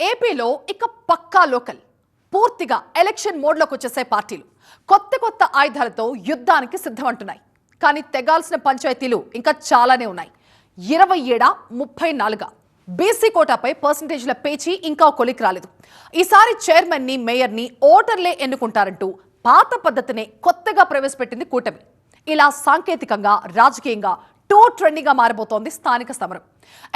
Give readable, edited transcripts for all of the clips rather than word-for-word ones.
ఏపీలో ఇక పక్కా లోకల్ పూర్తిగా ఎలక్షన్ మోడ్లోకి వచ్చేసే పార్టీలు కొత్త ఆయుధాలతో యుద్ధానికి సిద్ధమంటున్నాయి. కానీ తెగాల్సిన పంచాయతీలు ఇంకా చాలానే ఉన్నాయి. 27 34 బీసీ కోటాపై పర్సంటేజ్ల పేచీ ఇంకా కొలికి రాలేదు. ఈసారి చైర్మన్ ని మేయర్ ని ఓటర్లే ఎన్నుకుంటారంటూ పాత పద్ధతినే కొత్తగా ప్రవేశపెట్టింది కూటమి. ఇలా సాంకేతికంగా రాజకీయంగా ట్రెండింగ్ గా మారబోతోంది స్థానిక సమరం.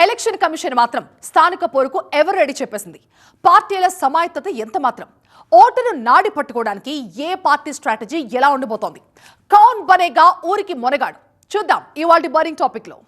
ఎలక్షన్ కమిషన్ మాత్రం స్థానిక పోరుకు ఎవరు రెడీ చెప్పేసింది. పార్టీల సమాయత్తత ఎంత మాత్రం, ఓటును నాడి పట్టుకోవడానికి ఏ పార్టీ స్ట్రాటజీ ఎలా ఉండబోతోంది, కౌన్ బనేగా ఊరికి మొనగాడు, చూద్దాం ఇవాల్టి బర్నింగ్ టాపిక్ లో.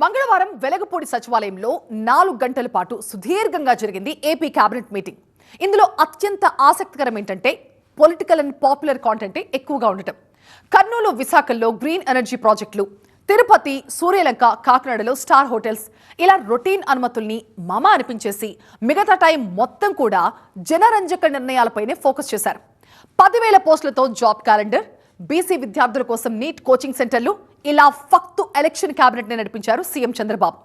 మంగళవారం వెలగపూడి సచివాలయంలో 4 గంటల పాటు సుదీర్ఘంగా జరిగింది ఏపీ కేబినెట్ మీటింగ్. ఇందులో అత్యంత ఆసక్తికరం ఏంటంటే పొలిటికల్ అండ్ పాపులర్ కాంటెంట్ ఎక్కువగా ఉండటం. కర్నూలు, విశాఖల్లో గ్రీన్ ఎనర్జీ ప్రాజెక్టులు, తిరుపతి, సూర్యలంక, కాకినాడలో స్టార్ హోటల్స్, ఇలా రొటీన్ అనుమతుల్ని మమ అనిపించేసి మిగతా టైం మొత్తం కూడా జనరంజక నిర్ణయాలపైనే ఫోకస్ చేశారు. 10,000 పోస్టులతో జాబ్ క్యాలెండర్, బీసీ విద్యార్థుల కోసం నీట్ కోచింగ్ సెంటర్లు, ఇలా ఫక్తు ఎలక్షన్ కేబినెట్ ని నడిపించారు సీఎం చంద్రబాబు.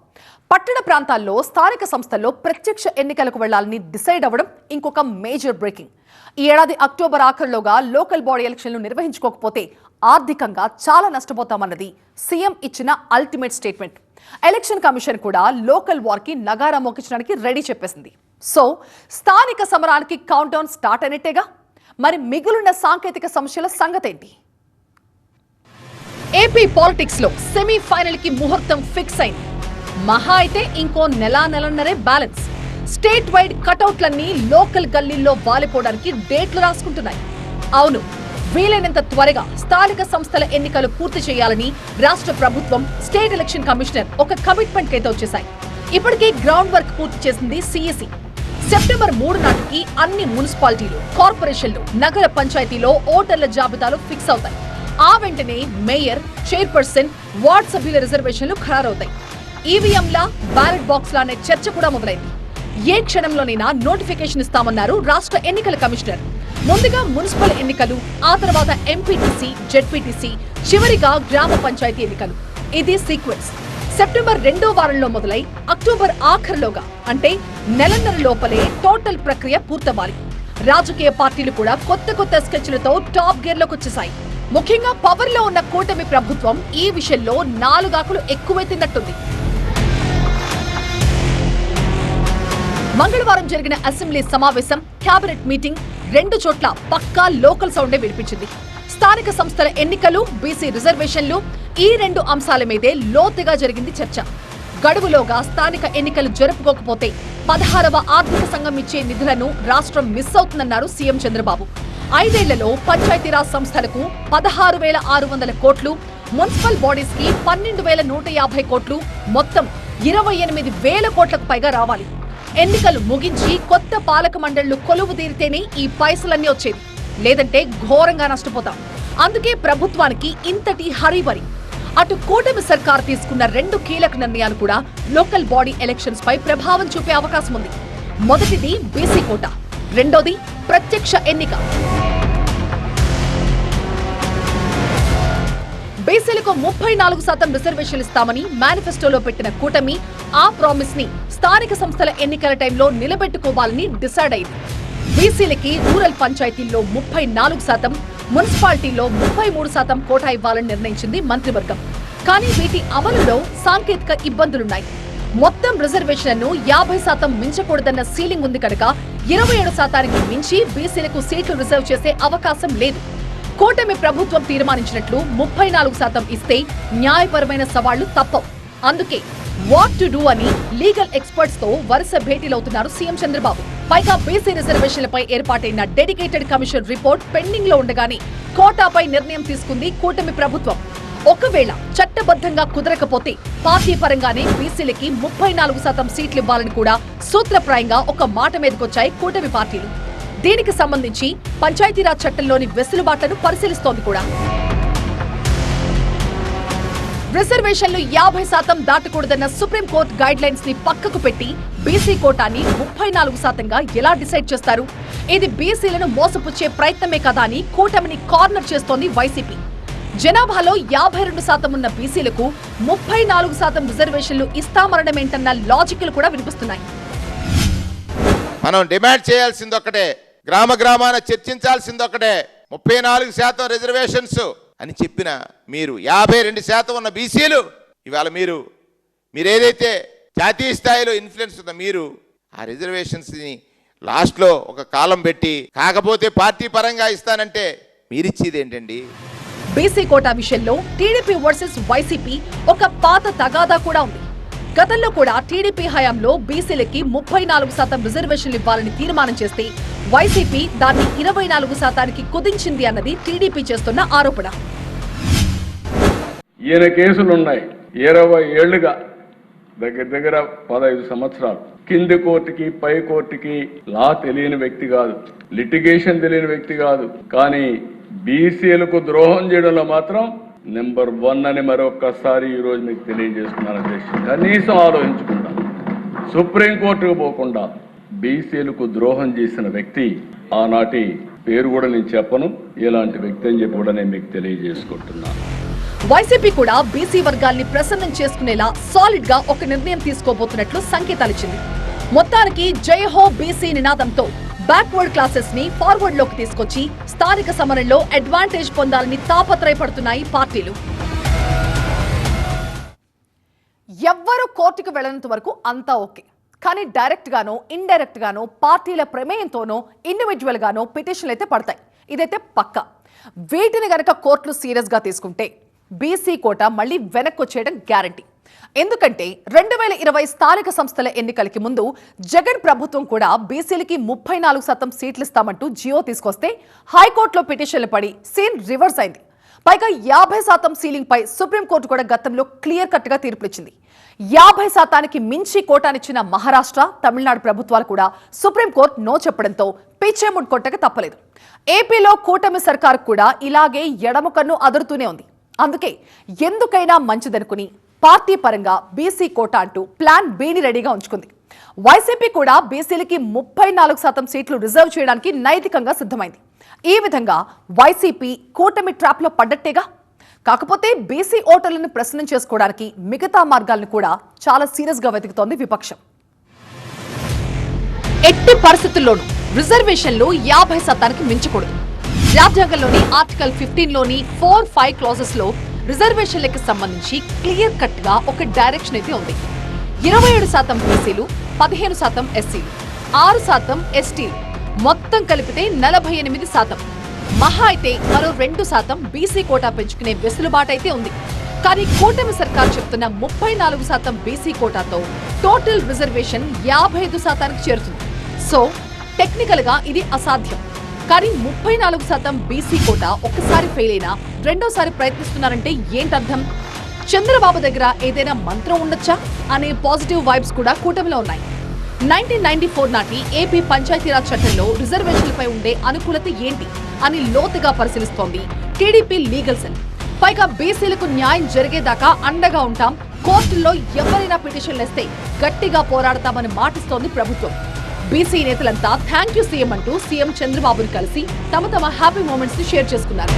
పట్టణ ప్రాంతాల్లో స్థానిక సంస్థల్లో ప్రత్యక్ష ఎన్నికలకు వెళ్లాలని డిసైడ్ అవ్వడం ఇంకొక మేజర్ బ్రేకింగ్. ఈ ఏడాది అక్టోబర్ ఆఖరులోగా లోకల్ బాడీ ఎలక్షన్లు నిర్వహించుకోకపోతే ఆర్థికంగా చాలా నష్టపోతామన్నది సీఎం ఇచ్చిన అల్టిమేట్ స్టేట్మెంట్. ఎలక్షన్ కమిషన్ కూడా లోకల్ వార్ కి నగారా మోగించడానికి రెడీ చెప్పేసింది. సో స్థానిక సమరానికి కౌంట్ డౌన్ స్టార్ట్ అయినట్టేగా. మరి మిగులున్న సాంకేతిక సమస్యల సంగతేంటి? ఏపీ పాలిటిక్స్ లో సెమీఫైనల్ కి ముహూర్తం ఫిక్స్ అయింది. మహా అయితే ఇంకో నెలన్నరే బ్యాలెన్స్. స్టేట్ వైడ్ కటౌట్లన్నీ లోకల్ గల్లీల్లో వాలిపోవడానికి డేట్లు రాసుకుంటున్నాయి. అవును, వీలైనంత త్వరగా స్థానిక సంస్థల ఎన్నికలు పూర్తి చేయాలని రాష్ట్ర ప్రభుత్వం, స్టేట్ ఎలక్షన్ కమిషనర్ ఒక కమిట్మెంట్ అయితే వచ్చేశాయి. ఇప్పటికే గ్రౌండ్ వర్క్ పూర్తి చేసింది సిఎసి. సెప్టెంబర్ 3 నాటికి అన్ని మున్సిపాలిటీలు, కార్పొరేషన్లు, నగర పంచాయతీలో ఓటర్ల జాబితాలు ఫిక్స్ అవుతాయి. ఆ వెంటనే మేయర్, చైర్పర్సన్, వార్డ్ సభ్యుల రిజర్వేషన్లు ఖరారవుతాయి. ఈవీఎంలా, బ్యాలెట్ బాక్స్ లా అనే చర్చ కూడా మొదలైంది. ఏ క్షణంలోనైనా నోటిఫికేషన్ ఇస్తామన్నారు రాష్ట్ర ఎన్నికల కమిషనర్. ముందుగా మున్సిపల్ ఎన్నికలు, ఆ తర్వాత ఎంపీటీసీ, జెడ్పీటీసీ, చివరిగా గ్రామ పంచాయతీ ఎన్నికలు. ఇది సీక్వెన్స్. సెప్టెంబర్ 2వ వారంలో మొదలై అక్టోబర్ ఆఖరులోగా, అంటే నెలన్నర లోపలే టోటల్ ప్రక్రియ పూర్తవ్వాలి. రాజకీయ పార్టీలు కూడా కొత్త స్కెచ్లతో టాప్ గేర్ లోకి వచ్చేసాయి. ముఖ్యంగా పవర్ లో ఉన్న కూటమి ప్రభుత్వం ఈ విషయంలో 4 ఆకులు ఎక్కువే తిన్నట్టుంది. మంగళవారం జరిగిన అసెంబ్లీ సమావేశం, కేబినెట్ మీటింగ్ 2 చోట్ల పక్కా లోకల్ సౌండే వినిపించింది. స్థానిక సంస్థల ఎన్నికలు, బీసీ రిజర్వేషన్లు, ఈ 2 అంశాల మీదే లోతుగా జరిగింది చర్చ. గడువులోగా స్థానిక ఎన్నికలు జరుపుకోకపోతే 16వ ఆర్థిక సంఘం ఇచ్చే నిధులను రాష్ట్రం మిస్ అవుతుందన్నారు సీఎం చంద్రబాబు. 5 ఏళ్లలో పంచాయతీరాజ్ సంస్థలకు 16,600 కోట్లు, మున్సిపల్ బాడీస్ కి 12,150 కోట్లు, మొత్తం 28,000 కోట్లకు పైగా రావాలి. ఎన్నికలు ముగించి కొత్త పాలక మండళ్లు కొలువు తీరితేనే ఈ పైసలన్నీ వచ్చేది, లేదంటే ఘోరంగా నష్టపోతాం. అందుకే ప్రభుత్వానికి ఇంతటి హరీబరి. అటు కూటమి సర్కార్ తీసుకున్న 2 కీలక నిర్ణయాలు కూడా లోకల్ బాడీ ఎలక్షన్స్ పై ప్రభావం చూపే అవకాశం ఉంది. మొదటిది బీసీ కోటా, రెండోది ప్రత్యక్ష ఎన్నిక. బీసీలకు 34% రిజర్వేషన్లు ఇస్తామని మేనిఫెస్టోలో పెట్టిన కూటమి ఆ ప్రామిస్ ని స్థానిక సంస్థల ఎన్నికల టైంలో నిలబెట్టుకోవాలని డిసైడ్ అయింది. బీసీలకి రూరల్ పంచాయతీల్లో 34%, మున్సిపాలిటీలో 33% కోటా ఇవ్వాలని నిర్ణయించింది మంత్రివర్గం. కానీ వీటి అమలులో సాంకేతిక ఇబ్బందులున్నాయి. మొత్తం రిజర్వేషన్లను 50% మించకూడదన్న సీలింగ్ ఉంది కనుక 27%కి మించి బీసీలకు సీట్లు రిజర్వ్ చేసే అవకాశం లేదు. కూటమి ప్రభుత్వం తీర్మానించినట్లు 34% ఇస్తే న్యాయపరమైన సవాళ్లు తప్పవు. అందుకే వాట్ టు డూ అని లీగల్ ఎక్స్పర్ట్స్ తో వరుస భేటీలవుతున్నారు సీఎం చంద్రబాబు. పైగా బీసీ రిజర్వేషన్లపై ఏర్పాటైన డెడికేటెడ్ కమిషన్ రిపోర్ట్ పెండింగ్ లో ఉండగానే కోటాపై నిర్ణయం తీసుకుంది కూటమి ప్రభుత్వం. ఒకవేళ చట్టబద్ధంగా కుదరకపోతే పార్టీ పరంగానే బీసీలకి 34% సీట్లు ఇవ్వాలని కూడా సూత్రప్రాయంగా ఒక మాట మీదకొచ్చాయి కూటమి పార్టీలు. దీనికి సంబంధించి పంచాయతీరాజ్ చట్టంలోని వెసులుబాట్లను పరిశీలిస్తోంది కూడా. రిజర్వేషన్లు 50% దాటకూడదన్న సుప్రీంకోర్టు గైడ్ లైన్స్ ని పక్కకు పెట్టి బీసీ కోటాని 34%గా ఎలా డిసైడ్ చేస్తారు? ఇది బీసీలను మోసపుచ్చే ప్రయత్నమే కదా అని కూటమిని కార్నర్ చేస్తోంది వైసీపీ. జనాభాలో 52% ఉన్న బీసీలకు 34% రిజర్వేషన్లు ఇస్తామనడమేంటన్న లాజిక్లు కూడా వినిపిస్తున్నాయి. మనం డిమాండ్ చేయాల్సింది ఒకటే, గ్రామాన చర్చించాల్సింది ఒకటే, 34% రిజర్వేషన్స్ అని చెప్పిన మీరు 52% ఉన్న బీసీలు ఇవాళ మీరు ఏదైతే జాతీయ స్థాయిలో ఇన్ఫ్లుయెన్స్ ఉందో మీరు ఆ రిజర్వేషన్స్ని లాస్ట్లో ఒక కాలం పెట్టి కాకపోతే పార్టీ పరంగా ఇస్తానంటే మీరిచ్చేది ఏంటండి? బీసీ కోటా విషయంలో టీడీపీ వర్సెస్ వైసీపీ ఒక పాత తగాదా కూడా ఉంది. గతంలో కూడా టీడీపీ హయాంలో బీసీలకి 34% రిజర్వేషన్లు ఇవ్వాలని తీర్మానం చేస్తే వైసీపీ దాన్ని 24%కి కుదించింది అన్నది టీడీపీ చేస్తున్న ఆరోపణ. ఈయన కేసులున్నాయి 20 ఏళ్లుగా, దగ్గర 15 సంవత్సరాలు. కింది కోర్టుకి పై కోర్టుకి లా తెలియని వ్యక్తి కాదు, లిటిగేషన్ తెలియని వ్యక్తి కాదు. కానీ బీసీలకు ద్రోహం చేయడంలో మాత్రం నెంబర్ 1 అని మరొక్కసారి ఈ రోజు మీకు తెలియజేస్తున్నాను అధ్యక్ష. కనీసం ఆలోచించకుండా, సుప్రీంకోర్టుకు పోకుండా బీసీలకు ద్రోహం చేసిన వ్యక్తి ఆనాటి పేరు కూడా నేను చెప్పను, ఎలాంటి వ్యక్తి అని చెప్పి కూడా నేను మీకు తెలియజేసుకుంటున్నాను. వైసీపీ కూడా బీసీ వర్గాల్ని ప్రసన్నం చేసుకునేలా సాలిడ్ గా ఒక నిర్ణయం తీసుకోబోతున్నట్లు సంకేతాలిచ్చింది. మొత్తానికి జై హో బీసీ నినాదంతో బ్యాక్వర్డ్ క్లాసెస్ ని ఫార్వర్డ్ లోకి తీసుకొచ్చి స్థానిక సమరంలో అడ్వాంటేజ్ పొందాలని తాపత్రయపడుతున్నాయి పార్టీలు. ఎవ్వరూ కోర్టుకు వెళ్లనంత వరకు అంతా ఓకే. కానీ డైరెక్ట్ గానో ఇండైరెక్ట్ గానో పార్టీల ప్రమేయంతోనో ఇండివిజువల్ గానో పిటిషన్లు అయితే పడతాయి. ఇదైతే పక్కా. వీటిని గనక కోర్టులు సీరియస్ గా తీసుకుంటే బీసీ కోట మళ్లీ వెనక్కొచ్చేయడం గ్యారంటీ. ఎందుకంటే 2020 స్థానిక సంస్థల ఎన్నికలకి ముందు జగన్ ప్రభుత్వం కూడా బీసీలకి 34% సీట్లు ఇస్తామంటూ జియో తీసుకొస్తే హైకోర్టులో పిటిషన్లు పడి సీన్ రివర్స్ అయింది. పైగా 50% సీలింగ్ పై సుప్రీంకోర్టు కూడా గతంలో క్లియర్ కట్ గా తీర్పునిచ్చింది. 50%కి మించి కోటానిచ్చిన మహారాష్ట్ర, తమిళనాడు ప్రభుత్వాలు కూడా సుప్రీంకోర్టు నో చెప్పడంతో పిచ్చేముడ్ కొట్టక తప్పలేదు. ఏపీలో కూటమి సర్కార్ కూడా ఇలాగే ఎడమ కన్ను అదురుతూనే ఉంది. అందుకే ఎందుకైనా మంచిదనుకుని పార్టీ పరంగా బీసీ కోటా అంటూ ప్లాన్ బిని రెడీగా ఉంచుకుంది. వైసీపీ కూడా బీసీలకి 34% సీట్లు రిజర్వ్ చేయడానికి నైతికంగా సిద్ధమైంది. ఈ విధంగా వైసీపీ కూటమి ట్రాప్ లో పడ్డట్టేగా. కాకపోతే బీసీ ఓటర్లను ప్రసన్నం చేసుకోవడానికి మిగతా మార్గాలను కూడా చాలా సీరియస్ గా వెతుకుతోంది విపక్షం. ఎట్టి పరిస్థితుల్లోనూ రిజర్వేషన్లు 50%కి మించకూడదు. రాజ్యాంగంలోని ఆర్టికల్ 15లోని 4-5 క్లాజెస్ లో రిజర్వేషన్లకి సంబంధించి క్లియర్ కట్ గా ఒక డైరెక్షన్ అయితే ఉంది. 27% బీసీలు, 15% ఎస్సీలు, 6% ఎస్టీలు, మొత్తం కలిపితే 48%. మహా అయితే మరో 2% బీసీ కోటా పెంచుకునే వెసులుబాటైతే ఉంది. కానీ కూటమి సర్కార్ చెప్తున్న 34% బీసీ కోటాతో టోటల్ రిజర్వేషన్ 55%కి చేరుతుంది. సో టెక్నికల్ గా ఇది అసాధ్యం. కానీ 34% బీసీ కోటా ఒక్కసారి ఫెయిల్ అయినా రెండోసారి ప్రయత్నిస్తున్నారంటే ఏంటర్థం? చంద్రబాబు దగ్గర ఏదైనా మంత్రం ఉండొచ్చా అనే పాజిటివ్ వైబ్స్ కూడా కూటమిలో ఉన్నాయి. 1994 నాటి ఏపీ పంచాయతీరాజ్ చట్టంలో రిజర్వేషన్లపై ఉండే అనుకూలత ఏంటి అని లోతుగా పరిశీలిస్తోంది టీడీపీ లీగల్ సెల్. పైగా బీసీలకు న్యాయం జరిగేదాకా అండగా ఉంటాం, కోర్టుల్లో ఎవరైనా పిటిషన్లు వేస్తే గట్టిగా పోరాడతామని మాటిస్తోంది ప్రభుత్వం. బీసీ నేతలంతా థ్యాంక్ యూ సీఎం అంటూ సీఎం చంద్రబాబును కలిసి తమ హ్యాపీ మూమెంట్స్ ని షేర్ చేసుకున్నారు.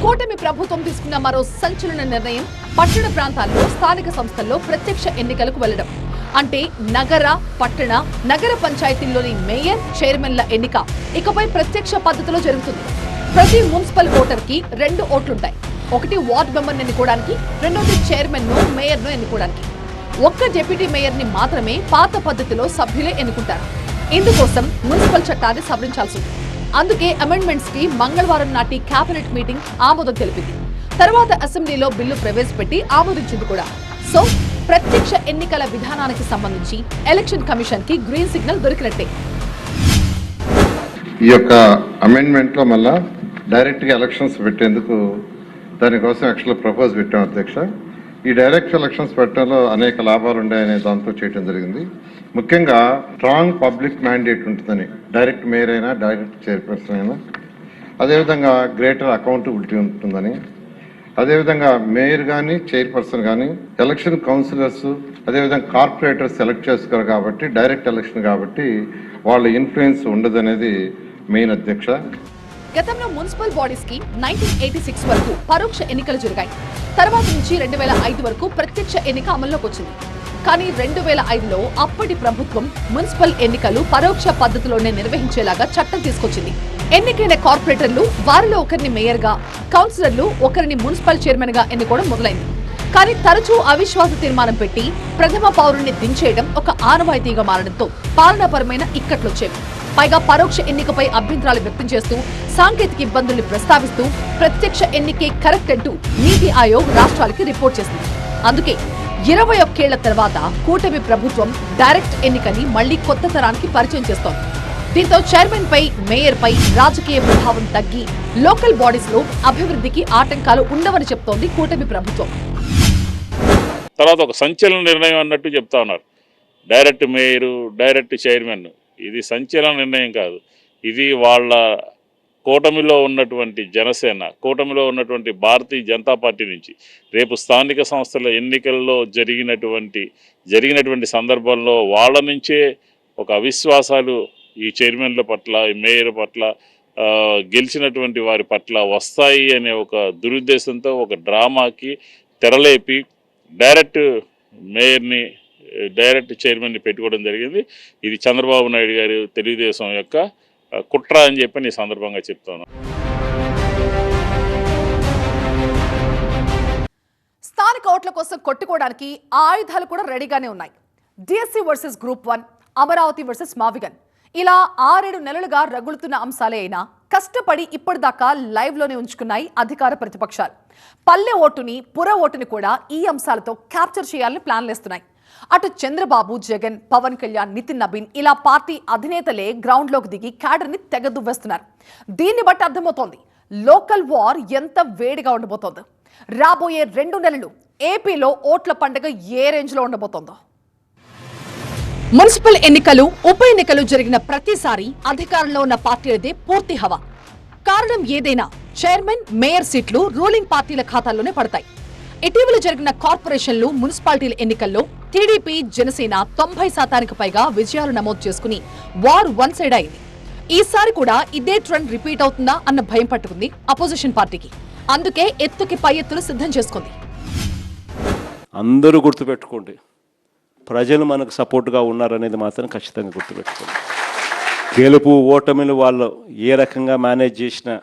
కూటమి ప్రభుత్వం తీసుకున్న మరో సంచలన నిర్ణయం పట్టణ ప్రాంతాల్లో స్థానిక సంస్థల్లో ప్రత్యక్ష ఎన్నికలకు వెళ్లడం. అంటే నగర పంచాయతీల్లోని మేయర్, చైర్మన్ల ఎన్నిక ఇకపై ప్రత్యక్ష పద్ధతిలో జరుగుతుంది. ప్రతి మున్సిపల్ ఓటర్ కి 2 ఓట్లుంటాయి. ఒకటి వార్డ్ మెంబర్ని ఎన్నుకోవడానికి, రెండోది చైర్మన్ ను, మేయర్ ను ఎన్నుకోవడానికి. ఒక్క డిప్యూటీ మేయర్ ని మాత్రమే పాత పద్ధతిలో సభ్యులే ఎన్నుకుంటారు. ఇందుకోసం మున్సిపల్ చట్టాన్ని సవరించాల్సి ఉంది. అందుకే అమెండ్మెంట్స్ కి మంగళవారం నాటి కేబినెట్ మీటింగ్ ఆమోదం తెలిపింది. తర్వాత అసెంబ్లీలో బిల్లు ప్రవేశపెట్టి ఆమోదించింది కూడా. సో ప్రత్యక్ష ఎన్నికల విధానానికి సంబంధించి ఎలక్షన్ కమిషన్ కి గ్రీన్ సిగ్నల్ దొరికినట్టే. ఈ యొక్క అమెండ్మెంట్ లో మళ్ళా డైరెక్ట్ గా ఎలక్షన్స్ పెట్టేందుకు దానికోసం యాక్చువల్ ప్రపోజ్ పెట్టాం అధ్యక్ష. ఈ డైరెక్ట్ ఎలక్షన్స్ పెట్టడంలో అనేక లాభాలు ఉన్నాయనే దాంతో చేయడం జరిగింది. ముఖ్యంగా స్ట్రాంగ్ పబ్లిక్ మ్యాండేట్ ఉంటుందని, డైరెక్ట్ మేయర్ అయినా డైరెక్ట్ చైర్పర్సన్ అయినా. అదేవిధంగా గ్రేటర్ అకౌంటబిలిటీ ఉంటుందని, అదేవిధంగా మేయర్ కానీ చైర్పర్సన్ కానీ ఎలక్షన్ కౌన్సిలర్స్ అదేవిధంగా కార్పొరేటర్స్ సెలెక్ట్ చేసుకోరు కాబట్టి డైరెక్ట్ ఎలక్షన్ కాబట్టి వాళ్ళ ఇన్ఫ్లుయెన్స్ ఉండదనేది మెయిన్ అధ్యక్ష. గతంలో మున్సిపల్ బాడీస్ కి 1986 వరకు పరోక్ష ఎన్నికలు జరిగాయి. తర్వాత నుంచి 2005 వరకు ప్రత్యక్ష ఎన్నిక అమల్లోకి వచ్చింది. కానీ 2005లో అప్పటి ప్రభుత్వం మున్సిపల్ ఎన్నికలు పరోక్ష పద్ధతిలోనే నిర్వహించేలాగా చట్టం తీసుకొచ్చింది. ఎన్నికైన కార్పొరేటర్లు వారిలో ఒకరిని మేయర్గా, కౌన్సిలర్లు ఒకరిని మున్సిపల్ చైర్మన్ గా ఎన్నుకోవడం మొదలైంది. కానీ తరచూ అవిశ్వాస తీర్మానం పెట్టి ప్రథమ పౌరుణ్ణి దించేయడం ఒక ఆనవాయితీగా మారడంతో పాలనాపరమైన ఇక్కట్లొచ్చేవి. పైగా పరోక్ష ఎన్నికపై అభ్యంతరాలు వ్యక్తం చేస్తూ, సాంకేతిక ఇబ్బందుల్ని ప్రస్తావిస్తూ ప్రత్యక్ష ఎన్నికే కరెక్ట్ అంటూ నీతి ఆయోగ్ రాష్ట్రాలకి రిపోర్ట్ చేసింది. అందుకే 21 ఏళ్ల తర్వాత కూటమి ప్రభుత్వం డైరెక్ట్ ఎన్నికని మళ్లీ కొత్త తరానికి పరిచయం చేస్తోంది. దీంతో చైర్మన్ పై, మేయర్ పై రాజకీయ ప్రభావం తగ్గి లోకల్ బాడీస్ లో అభివృద్ధికి ఆటంకాలు ఉండవని చెప్తోంది కూటమి ప్రభుత్వం. తర్వాత ఒక సంచలన నిర్ణయం అన్నట్టు చెప్తా ఉన్నారు. డైరెక్ట్ మేయరు, డైరెక్ట్ చైర్మన్, ఇది సంచలన నిర్ణయం కాదు. ఇది వాళ్ళ కూటమిలో ఉన్నటువంటి జనసేన, కూటమిలో ఉన్నటువంటి భారతీయ జనతా పార్టీ నుంచి రేపు స్థానిక సంస్థల ఎన్నికల్లో జరిగినటువంటి సందర్భంలో వాళ్ళ నుంచే ఒక అవిశ్వాసాలు ఈ చైర్మన్ల పట్ల, ఈ మేయర్ పట్ల, గెలిచినటువంటి వారి పట్ల వస్తాయి అనే ఒక దురుద్దేశంతో ఒక డ్రామాకి తెరలేపి డైరెక్ట్ మేయర్ని, డైరెక్ట్ చైర్మన్ని పెట్టుకోవడం జరిగింది. ఇది చంద్రబాబు నాయుడు గారు తెలుగుదేశం యొక్క కుట్ర అని చెప్పి ఈ సందర్భంగా చెప్తాను. స్థానిక ఓట్ల కోసం కొట్టుకోవడానికి ఆ ఆయుధాలు కూడా రెడీగానే ఉన్నాయి. DSC versus group 1, Amaravati versus మావిగన్, ఇలా 6-7 నెలలుగా రగులుతున్న అంశాలే అయినా కష్టపడి ఇప్పటిదాకా లైవ్ లోనే ఉంచుకున్నాయి అధికార ప్రతిపక్షాలు. పల్లె ఓటుని, పుర ఓటుని కూడా ఈ అంశాలతో క్యాప్చర్ చేయాలని ప్లాన్లేస్తున్నాయి. అటు చంద్రబాబు, జగన్, పవన్ కళ్యాణ్, నితిన్ నబీన్ ఇలా పార్టీ అధినేతలే గ్రౌండ్ లోకి దిగి క్యాడర్ ని తెగదువ్వేస్తున్నారు. దీన్ని బట్టి అర్థమవుతోంది లోకల్ వార్ ఎంత వేడిగా ఉండబోతోందో. రాబోయే 2 నెలలు ఏపీలో ఓట్ల పండుగ ఏ రేంజ్ లో ఉండబోతోందో. మున్సిపల్ ఎన్నికలు, ఉప ఎన్నికలు జరిగిన ప్రతిసారి అధికారంలో ఉన్న పార్టీలదే పూర్తి హవా. కారణం ఏదైనా చైర్మన్, మేయర్ సీట్లు రూలింగ్ పార్టీల ఖాతాల్లోనే పడతాయి. ఇటీవల జరిగిన కార్పొరేషన్లు, మున్సిపాలిటీల ఎన్నికల్లో టీడీపీ, జనసేన 90% పైగా విజయాలు నమోదు చేసుకుని వార్ వన్ సైడ్ అయింది. ఈసారి కూడా ఇదే ట్రెండ్ రిపీట్ అవుతుందా అన్న భయం పట్టుకుంది అపోజిషన్ పార్టీకి. అందుకే ఎత్తుకి పై ఎత్తులు సిద్ధం చేసుకుంది. అందరూ గుర్తుపెట్టుకోండి, ప్రజలు మనకు సపోర్ట్గా ఉన్నారనేది మాత్రం ఖచ్చితంగా గుర్తుపెట్టుకోండి. గెలుపు ఓటమిలు వాళ్ళు ఏ రకంగా మేనేజ్ చేసినా,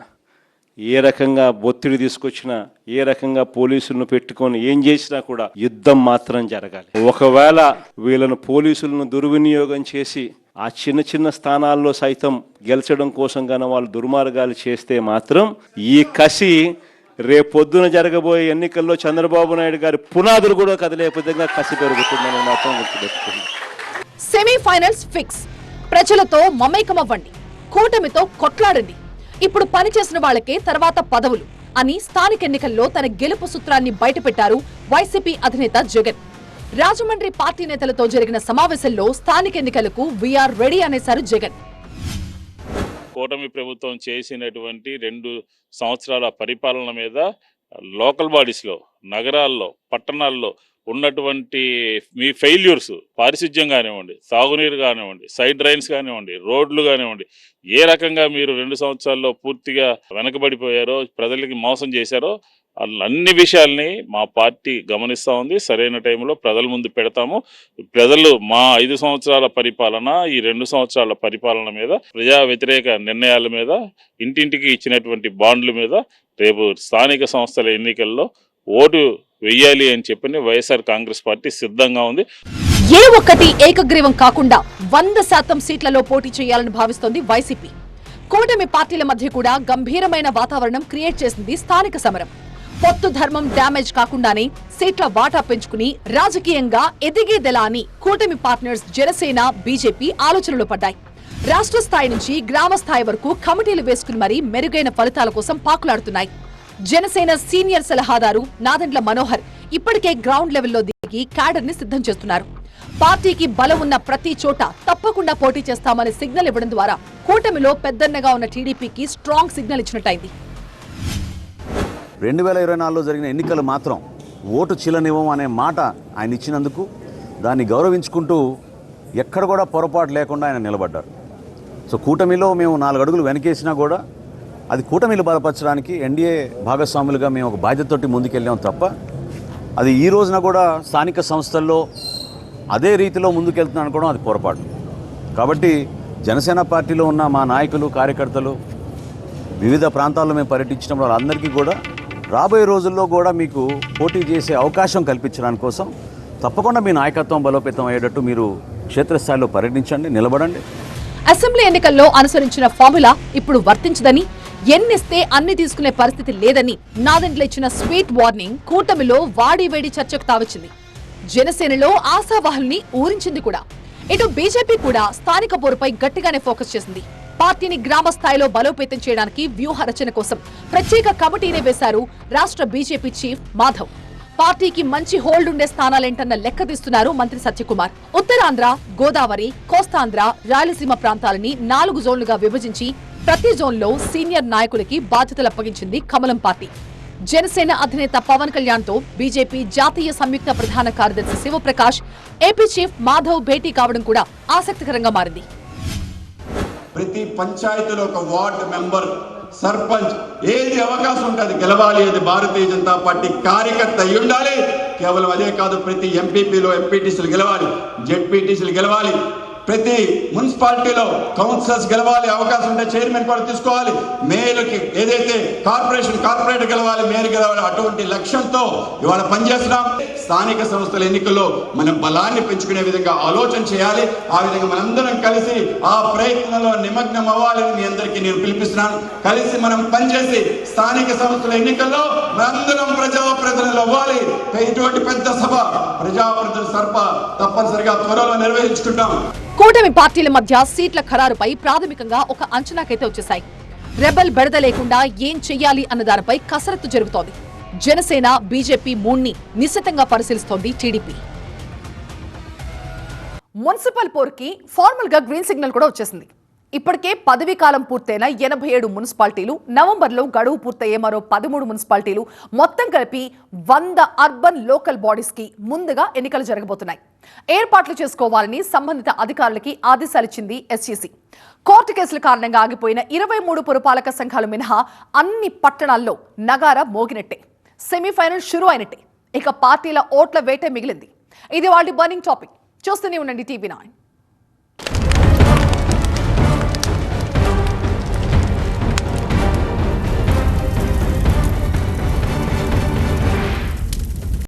ఏ రకంగా ఒత్తిడి తీసుకొచ్చినా, ఏ రకంగా పోలీసులను పెట్టుకొని ఏం చేసినా కూడా యుద్ధం మాత్రం జరగాలి. ఒకవేళ వీళ్ళను పోలీసులను దుర్వినియోగం చేసి ఆ చిన్న చిన్న స్థానాల్లో సైతం గెలిచడం కోసం గాన వాళ్ళు దుర్మార్గాలు చేస్తే మాత్రం ఈ కసి రేపొద్దున జరగబోయే ఎన్నికల్లో చంద్రబాబు నాయుడు గారి పునాదులు కూడా కదిలే విధంగా కసి పెరుగుతుందని మాత్రం గుర్తుపెట్టుకోండి. Semifinals fix. ప్రజలతో మమేకమవ్వండి, కూటమితో కొట్లాడండి. ఇప్పుడు పనిచేసిన వాళ్లకే తర్వాత పదవులు అని స్థానిక ఎన్నికల్లో తన గెలుపు సూత్రాన్ని బయటపెట్టారు వైసీపీ అధినేత జగన్. రాజమండ్రి పార్టీ నేతలతో జరిగిన సమావేశంలో స్థానిక ఎన్నికలకు వీఆర్ రెడీ అనేశారు జగన్. కూటమి ప్రభుత్వం చేసినటువంటి 2 సంవత్సరాల పరిపాలన మీద లోకల్ బాడీస్లో, నగరాల్లో, పట్టణాల్లో ఉన్నటువంటి మీ ఫెయిల్యూర్స్, పారిశుధ్యం కానివ్వండి, సాగునీరు కానివ్వండి, సైడ్ డ్రైన్స్ కానివ్వండి, రోడ్లు కానివ్వండి, ఏ రకంగా మీరు 2 సంవత్సరాల్లో పూర్తిగా వెనకబడిపోయారో, ప్రజలకి మోసం చేశారో అన్ని విషయాల్ని మా పార్టీ గమనిస్తూ ఉంది. సరైన టైంలో ప్రజల ముందు పెడతాము. ప్రజలు మా 5 సంవత్సరాల పరిపాలన, ఈ 2 సంవత్సరాల పరిపాలన మీద, ప్రజా వ్యతిరేక నిర్ణయాల మీద, ఇంటింటికి ఇచ్చినటువంటి బాండ్ల మీద రేపు స్థానిక సంస్థల ఎన్నికల్లో ఓటు వెయ్యాలి అని చెప్పని వైఎస్ఆర్ కాంగ్రెస్ పార్టీ సిద్ధంగా ఉంది. ఏ ఒక్కటి ఏకగ్రీవం కాకుండా 100% సీట్లలో పోటీ చేయాలని భావిస్తోంది వైసీపీ. కూటమి పార్టీల మధ్య కూడా గంభీరమైన వాతావరణం క్రియేట్ చేసింది స్థానిక సమరం. పొత్తు ధర్మం డ్యామేజ్ కాకుండానే సీట్ల వాటా పెంచుకుని రాజకీయంగా ఎదిగేదెలా అని కూటమి పార్ట్నర్స్ జనసేన, బీజేపీ ఆలోచనలు పడ్డాయి. రాష్ట్ర స్థాయి నుంచి గ్రామ స్థాయి వరకు కమిటీలు వేసుకుని మరీ మెరుగైన ఫలితాల కోసం పాకులాడుతున్నాయి. జనసేన సీనియర్ సలహాదారు నాదెండ్ల మనోహర్ ఇప్పటికే గ్రౌండ్ లెవెల్లో దిగి క్యాడర్ ని సిద్ధం చేస్తున్నారు. పార్టీకి బలం ఉన్న ప్రతి చోట తప్పకుండా పోటీ చేస్తామని సిగ్నల్ ఇవ్వడం ద్వారా కూటమిలో పెద్దన్నగా ఉన్న టీడీపీకి స్ట్రాంగ్ సిగ్నల్ ఇచ్చినట్టయింది. 2024లో జరిగిన ఎన్నికలు మాత్రం ఓటు చీలనివ్వం అనే మాట ఆయన ఇచ్చినందుకు దాన్ని గౌరవించుకుంటూ ఎక్కడ కూడా పొరపాటు లేకుండా ఆయన నిలబడ్డారు. సో కూటమిలో మేము 4 అడుగులు వెనకేసినా కూడా అది కూటమిలు బలపరచడానికి ఎన్డీఏ భాగస్వాములుగా మేము ఒక బాధ్యతతోటి ముందుకెళ్ళాం తప్ప అది ఈ రోజున కూడా స్థానిక సంస్థల్లో అదే రీతిలో ముందుకెళ్తున్నాను అనుకోవడం అది పొరపాటు. కాబట్టి జనసేన పార్టీలో ఉన్న మా నాయకులు కార్యకర్తలు వివిధ ప్రాంతాల్లో మేము పర్యటించినప్పుడు వాళ్ళందరికీ కూడా రాబోయే రోజుల్లో కూడా మీకు పోటీ చేసే అవకాశం కల్పించడానికి కోసం తప్పకుండా మీ నాయకత్వం బలోపేతం అయ్యేటట్టు మీరు క్షేత్రస్థాయిలో పర్యటించండి, నిలబడండి. అసెంబ్లీ ఎన్నికల్లో అనుసరించిన ఫార్ములా ఇప్పుడు వర్తించదని, ఎన్నిస్తే అన్ని తీసుకునే పరిస్థితి లేదని నాదెండ్ల ఇచ్చిన స్వీట్ వార్నింగ్ కూటమిలో వాడివేడి చర్చకు తావచ్చింది. జనసేనలో ఆశావాహుల్ని ఊరించింది కూడా. ఇటు బీజేపీ కూడా స్థానిక పోరుపై గట్టిగానే ఫోకస్ చేసింది. పార్టీని గ్రామ స్థాయిలో బలోపేతం చేయడానికి వ్యూహ రచన కోసం ప్రత్యేక కమిటీనే వేశారు రాష్ట్ర బీజేపీ చీఫ్ మాధవ్. పార్టీకి మంచి హోల్డ్ ఉండే స్థానాలేంటన్న లెక్క తీస్తున్నారు మంత్రి సత్యకుమార్. ఉత్తరాంధ్ర, గోదావరి, కోస్తాంధ్ర, రాయలసీమ ప్రాంతాలని 4 జోన్లుగా విభజించి ప్రతి జోన్లో సీనియర్ నాయకులకి బాధ్యతలు అప్పగించింది కమలం పార్టీ. జనసేన అధినేత పవన్ కళ్యాణ్ తో బీజేపీ జాతీయ సంయుక్త ప్రధాన కార్యదర్శి శివప్రకాష్, ఏపీ చీఫ్ మాధవ్ భేటీ కావడం కూడా ఆసక్తికరంగా మారింది. ప్రతి పంచాయతీలో ఒక వార్డు మెంబర్, సర్పంచ్ ఏది అవకాశం ఉంటుంది గెలవాలి, అది భారతీయ జనతా పార్టీ కార్యకర్త అయి ఉండాలి. కేవలం అదే కాదు, ప్రతి ఎంపీపీలో ఎంపీటీసీలు గెలవాలి, జెడ్పీటీసీలు గెలవాలి, ప్రతి మున్సిపాలిటీలో కౌన్సిలర్స్ గెలవాలి, అవకాశం ఉంటే చైర్మన్ కూడా తీసుకోవాలి, మేయర్కి ఏదైతే కార్పొరేటర్ గెలవాలి, మేయర్ గెలవాలి. అటువంటి లక్ష్యంతో ఇవాళ పనిచేస్తున్నాం. స్థానిక సంస్థల ఎన్నికల్లో మనం బలాన్ని పెంచుకునే విధంగా ఆలోచన చేయాలి. ఆ విధంగా మనందరం కలిసి ఆ ప్రయత్నంలో నిమగ్నం అవ్వాలని మీ అందరికీ నేను పిలిపిస్తున్నాను. కలిసి మనం పనిచేసి స్థానిక సంస్థల ఎన్నికల్లో మనందరం ప్రజాప్రతినిధులు అవ్వాలి. ఇటువంటి పెద్ద సభ, ప్రజాప్రతినిధుల సర్ప తప్పనిసరిగా త్వరలో నిర్వహించుకుంటాం. కూటమి పార్టీల మధ్య సీట్ల ఖరారుపై ప్రాథమికంగా ఒక అంచనాకైతే వచ్చేశాయి. రెబల్ బెడద లేకుండా ఏం చెయ్యాలి అన్న దానిపై కసరత్తు జరుగుతోంది. జనసేన, బీజేపీ 3ని నిశితంగా పరిశీలిస్తోంది టీడీపీ. మున్సిపల్ పోరుకి ఫార్మల్ గా గ్రీన్ సిగ్నల్ కూడా వచ్చేసింది. ఇప్పటికే పదవీ కాలం పూర్తయిన 87 మున్సిపాలిటీలు, నవంబర్లో గడువు పూర్తయ్యే మరో 13 మున్సిపాలిటీలు, మొత్తం కలిపి 100 అర్బన్ లోకల్ బాడీస్ కి ముందుగా ఎన్నికలు జరగబోతున్నాయి. ఏర్పాట్లు చేసుకోవాలని సంబంధిత అధికారులకి ఆదేశాలిచ్చింది ఎస్ఈసీ. కోర్టు కేసుల కారణంగా ఆగిపోయిన 23 పురపాలక సంఘాలు మినహా అన్ని పట్టణాల్లో నగారా మోగినట్టే. సెమీఫైనల్ షురూ అయినట్టే. ఇక పార్టీల ఓట్ల వేటే మిగిలింది. ఇది వాళ్ళ బర్నింగ్ టాపిక్. చూస్తూనే ఉండండి టీవీ9.